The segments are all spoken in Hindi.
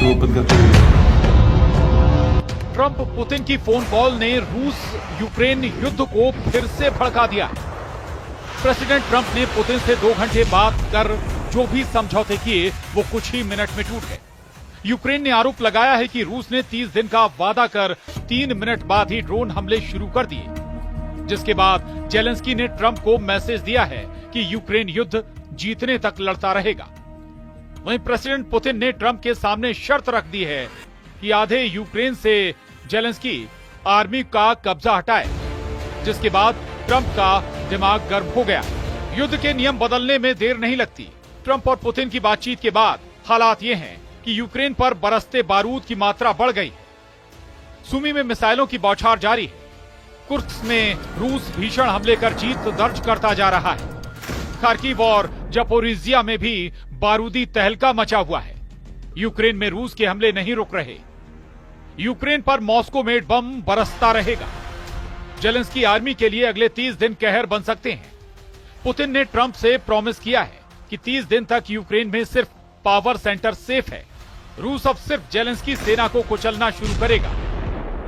को ओपन करते हुए। ट्रंप पुतिन की फोन कॉल ने रूस यूक्रेन युद्ध को फिर से भड़का दिया। प्रेसिडेंट ट्रंप ने पुतिन से 2 घंटे बात कर जो भी समझौते किए वो कुछ ही मिनट में टूट गए। यूक्रेन ने आरोप लगाया है कि रूस ने 30 दिन का वादा कर 3 मिनट बाद ही ड्रोन हमले शुरू कर दिए, जिसके बाद जेलेंस्की ने ट्रंप को मैसेज दिया है कि यूक्रेन युद्ध जीतने तक लड़ता रहेगा। वहीं प्रेसिडेंट पुतिन ने ट्रंप के सामने शर्त रख दी है कि आधे यूक्रेन से जेलेंस्की आर्मी का कब्जा हटाए, जिसके बाद ट्रंप का दिमाग गर्म हो गया। युद्ध के नियम बदलने में देर नहीं लगती। ट्रंप और पुतिन की बातचीत के बाद हालात ये हैं कि यूक्रेन पर बरसते बारूद की मात्रा बढ़ गई है। सुमी में मिसाइलों की बौछार जारी है। कुर्स्क में रूस भीषण हमले कर जीत दर्ज करता जा रहा है। खार्किव और जपोरिजिया में भी बारूदी तहलका मचा हुआ है। यूक्रेन में रूस के हमले नहीं रुक रहे। यूक्रेन पर मॉस्को मेड बम बरसता रहेगा। जेलेंस्की आर्मी के लिए अगले 30 दिन कहर बन सकते हैं। पुतिन ने ट्रंप से प्रॉमिस किया है कि 30 दिन तक यूक्रेन में सिर्फ पावर सेंटर सेफ है। रूस अब सिर्फ जेलेंस्की सेना को कुचलना शुरू करेगा।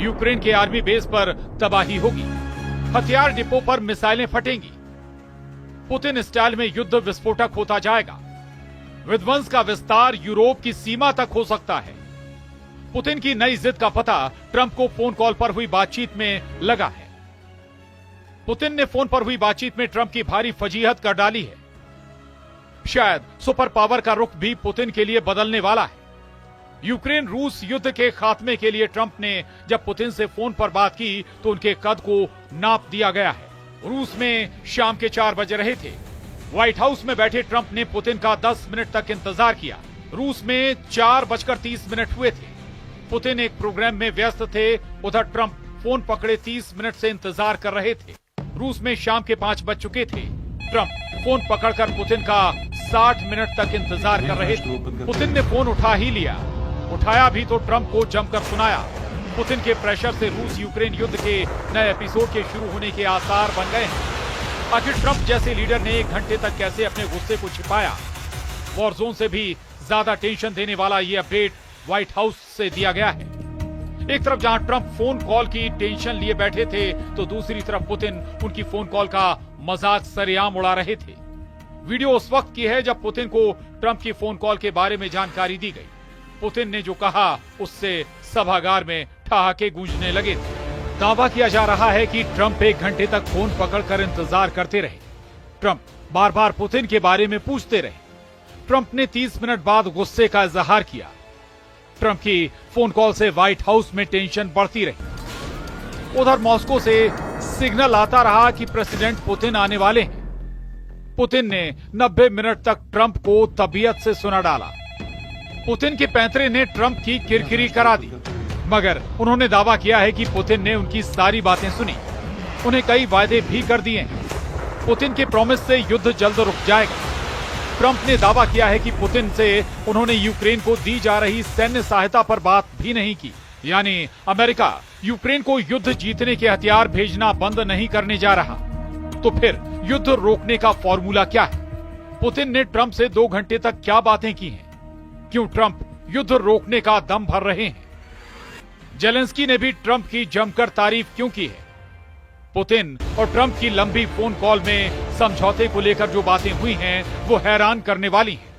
यूक्रेन के आर्मी बेस पर तबाही होगी। हथियार डिपो पर मिसाइलें फटेंगी। पुतिन स्टाइल में युद्ध विस्फोटक होता जाएगा। विध्वंस का विस्तार यूरोप की सीमा तक हो सकता है। पुतिन की नई जिद का पता ट्रंप को फोन कॉल पर हुई बातचीत में लगा है। पुतिन ने फोन पर हुई बातचीत में ट्रंप की भारी फजीहत कर डाली है। शायद सुपर पावर का रुख भी पुतिन के लिए बदलने वाला है। यूक्रेन रूस युद्ध के खात्मे के लिए ट्रंप ने जब पुतिन से फोन पर बात की तो उनके कद को नाप दिया गया है। रूस में शाम के 4 बज रहे थे। व्हाइट हाउस में बैठे ट्रंप ने पुतिन का 10 मिनट तक इंतजार किया। रूस में 4:30 हुए थे। पुतिन एक प्रोग्राम में व्यस्त थे। उधर ट्रंप फोन पकड़े 30 मिनट से इंतजार कर रहे थे। रूस में शाम के 5 बज चुके थे। ट्रंप फोन पकड़कर पुतिन का 60 मिनट तक इंतजार कर रहे थे। पुतिन ने फोन उठा ही लिया। उठाया भी तो ट्रंप को जमकर सुनाया। पुतिन के प्रेशर से रूस यूक्रेन युद्ध के नए एपिसोड के शुरू होने के आसार बन गए हैं। आखिर ट्रंप जैसे लीडर ने 1 घंटे तक कैसे अपने गुस्से को छिपाया? वॉर जोन से भी ज्यादा टेंशन देने वाला ये अपडेट व्हाइट हाउस से दिया गया है। एक तरफ जहां ट्रंप फोन कॉल की टेंशन लिए बैठे थे तो दूसरी तरफ पुतिन उनकी फोन कॉल का मजाक सरेआम उड़ा रहे थे। वीडियो उस वक्त की है जब पुतिन को ट्रंप की फोन कॉल के बारे में जानकारी दी गई। पुतिन ने जो कहा उससे सभागार में ठहाके गूंजने लगे थे। दावा किया जा रहा है कि ट्रंप 1 घंटे तक फोन पकड़कर इंतजार करते रहे। ट्रंप बार बार पुतिन के बारे में पूछते रहे। ट्रंप ने 30 मिनट बाद गुस्से का इजहार किया। ट्रंप की फोन कॉल से व्हाइट हाउस में टेंशन बढ़ती रही। उधर मॉस्को से सिग्नल आता रहा कि प्रेसिडेंट पुतिन आने वाले हैं। पुतिन ने 90 मिनट तक ट्रंप को तबीयत से सुना डाला। पुतिन के पैंतरे ने ट्रंप की किरकिरी करा दी, मगर उन्होंने दावा किया है कि पुतिन ने उनकी सारी बातें सुनी। उन्हें कई वायदे भी कर दिए हैं। पुतिन के प्रॉमिस से युद्ध जल्द रुक जाएगा। ट्रंप ने दावा किया है कि पुतिन से उन्होंने यूक्रेन को दी जा रही सैन्य सहायता पर बात भी नहीं की। यानी अमेरिका यूक्रेन को युद्ध जीतने के हथियार भेजना बंद नहीं करने जा रहा। तो फिर युद्ध रोकने का फॉर्मूला क्या है? पुतिन ने ट्रंप से 2 घंटे तक क्या बातें की हैं? क्यों ट्रंप युद्ध रोकने का दम भर रहे हैं? जेलेंस्की ने भी ट्रंप की जमकर तारीफ क्यों की है? पुतिन और ट्रंप की लंबी फोन कॉल में समझौते को लेकर जो बातें हुई हैं वो हैरान करने वाली हैं।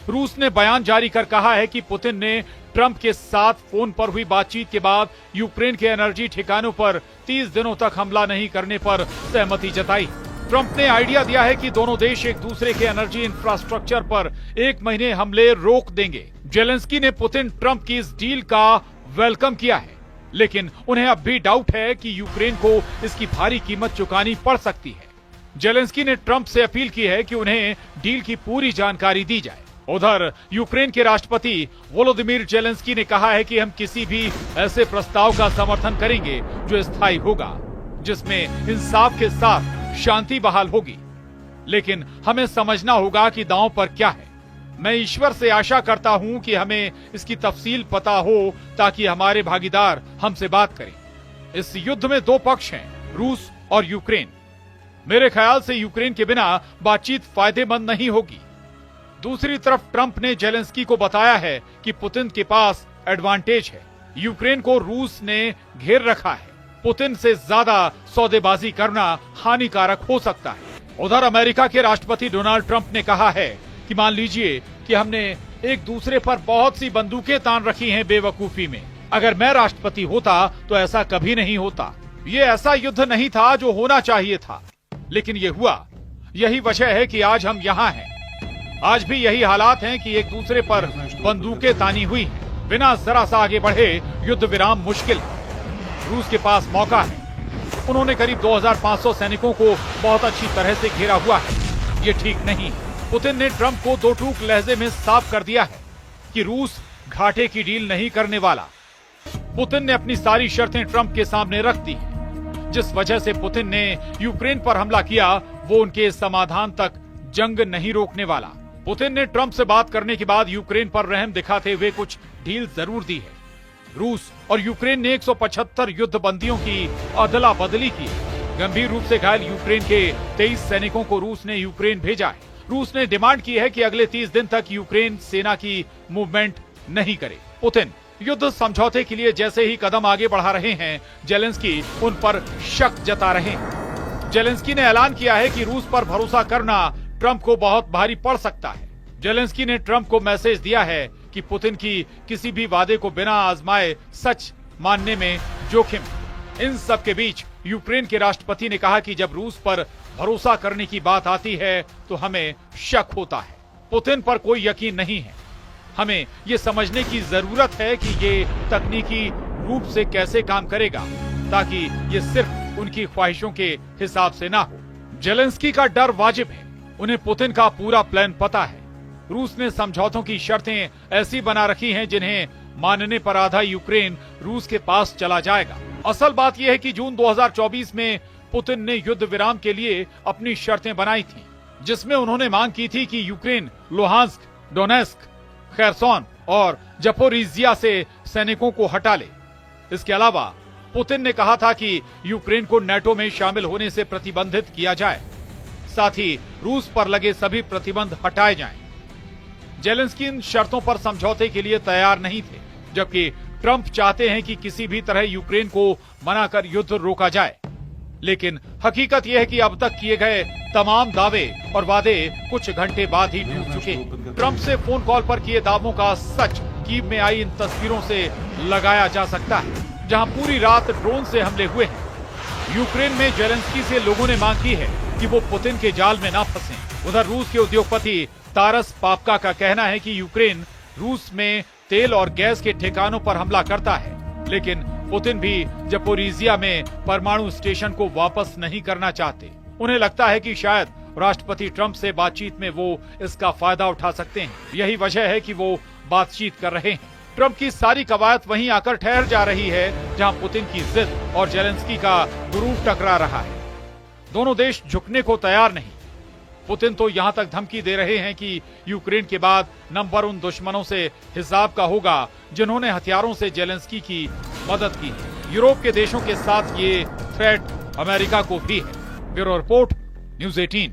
रूस ने बयान जारी कर कहा है कि पुतिन ने ट्रंप के साथ फोन पर हुई बातचीत के बाद यूक्रेन के एनर्जी ठिकानों पर 30 दिनों तक हमला नहीं करने पर सहमति जताई। ट्रंप ने आइडिया दिया है कि दोनों देश एक दूसरे के एनर्जी इंफ्रास्ट्रक्चर पर 1 महीने हमले रोक देंगे। जेलेंस्की ने पुतिन ट्रंप की इस डील का वेलकम किया है, लेकिन उन्हें अब भी डाउट है कि यूक्रेन को इसकी भारी कीमत चुकानी पड़ सकती है। जेलेंस्की ने ट्रंप से अपील की है कि उन्हें डील की पूरी जानकारी दी जाए। उधर यूक्रेन के राष्ट्रपति वोलोदिमीर जेलेंस्की ने कहा है कि हम किसी भी ऐसे प्रस्ताव का समर्थन करेंगे जो स्थायी होगा, जिसमें इंसाफ के साथ शांति बहाल होगी। लेकिन हमें समझना होगा कि दांव पर क्या है। मैं ईश्वर से आशा करता हूं कि हमें इसकी तफसील पता हो ताकि हमारे भागीदार हमसे बात करें। इस युद्ध में 2 पक्ष हैं, रूस और यूक्रेन। मेरे ख्याल से यूक्रेन के बिना बातचीत फायदेमंद नहीं होगी। दूसरी तरफ ट्रंप ने जेलेंस्की को बताया है कि पुतिन के पास एडवांटेज है। यूक्रेन को रूस ने घेर रखा है। पुतिन से ज्यादा सौदेबाजी करना हानिकारक हो सकता है। उधर अमेरिका के राष्ट्रपति डोनाल्ड ट्रंप ने कहा है कि मान लीजिए कि हमने एक दूसरे पर बहुत सी बंदूकें तान रखी हैं बेवकूफी में। अगर मैं राष्ट्रपति होता तो ऐसा कभी नहीं होता। ये ऐसा युद्ध नहीं था जो होना चाहिए था, लेकिन ये हुआ। यही वजह है कि आज हम यहाँ हैं। आज भी यही हालात हैं कि एक दूसरे पर बंदूकें तानी हुई हैं। बिना जरा सा आगे बढ़े युद्ध विराम मुश्किल है। रूस के पास मौका है। उन्होंने करीब 2500 सैनिकों को बहुत अच्छी तरह से घेरा हुआ है। ये ठीक नहीं। पुतिन ने ट्रंप को दो टूक लहजे में साफ कर दिया है कि रूस घाटे की डील नहीं करने वाला। पुतिन ने अपनी सारी शर्तें ट्रंप के सामने रख दी। जिस वजह से पुतिन ने यूक्रेन पर हमला किया, वो उनके समाधान तक जंग नहीं रोकने वाला। पुतिन ने ट्रंप से बात करने के बाद यूक्रेन पर रहम दिखाते हुए कुछ ढील जरूर दी है। रूस और यूक्रेन ने 175 युद्ध बंदियों की अदला बदली की। गंभीर रूप से घायल यूक्रेन के 23 सैनिकों को रूस ने यूक्रेन भेजा है। रूस ने डिमांड की है कि अगले 30 दिन तक यूक्रेन सेना की मूवमेंट नहीं करे। पुतिन युद्ध समझौते के लिए जैसे ही कदम आगे बढ़ा रहे हैं, जेलेंस्की उन पर शक जता रहे हैं। जेलेंस्की ने ऐलान किया है कि रूस पर भरोसा करना ट्रंप को बहुत भारी पड़ सकता है। जेलेंस्की ने ट्रंप को मैसेज दिया है कि पुतिन की किसी भी वादे को बिना आजमाए सच मानने में जोखिम। इन सब के बीच यूक्रेन के राष्ट्रपति ने कहा कि जब रूस पर भरोसा करने की बात आती है तो हमें शक होता है। पुतिन पर कोई यकीन नहीं है। हमें ये समझने की जरूरत है कि ये तकनीकी रूप से कैसे काम करेगा, ताकि ये सिर्फ उनकी ख्वाहिशों के हिसाब से ना हो। जेलेंस्की का डर वाजिब है। उन्हें पुतिन का पूरा प्लान पता है। रूस ने समझौतों की शर्तें ऐसी बना रखी हैं जिन्हें मानने पर आधा यूक्रेन रूस के पास चला जाएगा। असल बात यह है कि जून 2024 में पुतिन ने युद्ध विराम के लिए अपनी शर्तें बनाई थीं, जिसमें उन्होंने मांग की थी कि यूक्रेन लुहांस्क, डोनेस्क, खेरसोन और जपोरिजिया से सैनिकों को हटा ले। इसके अलावा पुतिन ने कहा था कि यूक्रेन को नेटो में शामिल होने से प्रतिबंधित किया जाए, साथ ही रूस पर लगे सभी प्रतिबंध हटाए जाएं। जेलेंस्की इन शर्तों पर समझौते के लिए तैयार नहीं थे, जबकि ट्रंप चाहते हैं कि किसी भी तरह यूक्रेन को मनाकर युद्ध रोका जाए। लेकिन हकीकत यह है कि अब तक किए गए तमाम दावे और वादे कुछ घंटे बाद ही टूट चुके। ट्रंप से फोन कॉल पर किए दावों का सच कीव में आई इन तस्वीरों से लगाया जा सकता है, जहां पूरी रात ड्रोन से हमले हुए हैं। यूक्रेन में जेलेंस्की से लोगों ने मांग की है कि वो पुतिन के जाल में ना फंसें। उधर रूस के उद्योगपति तारस पापका का कहना है कि यूक्रेन रूस में तेल और गैस के ठिकानों पर हमला करता है, लेकिन पुतिन भी जपोरिजिया में परमाणु स्टेशन को वापस नहीं करना चाहते। उन्हें लगता है कि शायद राष्ट्रपति ट्रंप से बातचीत में वो इसका फायदा उठा सकते हैं। यही वजह है कि वो बातचीत कर रहे हैं। ट्रंप की सारी कवायद वहीं आकर ठहर जा रही है जहां पुतिन की जिद और जेलेंस्की का गुरूर टकरा रहा है। दोनों देश झुकने को तैयार नहीं। पुतिन तो यहां तक धमकी दे रहे हैं कि यूक्रेन के बाद नंबर उन दुश्मनों से हिसाब का होगा जिन्होंने हथियारों से जेलेंस्की की मदद की। यूरोप के देशों के साथ ये थ्रेट अमेरिका को भी है। Bureau report, news 18।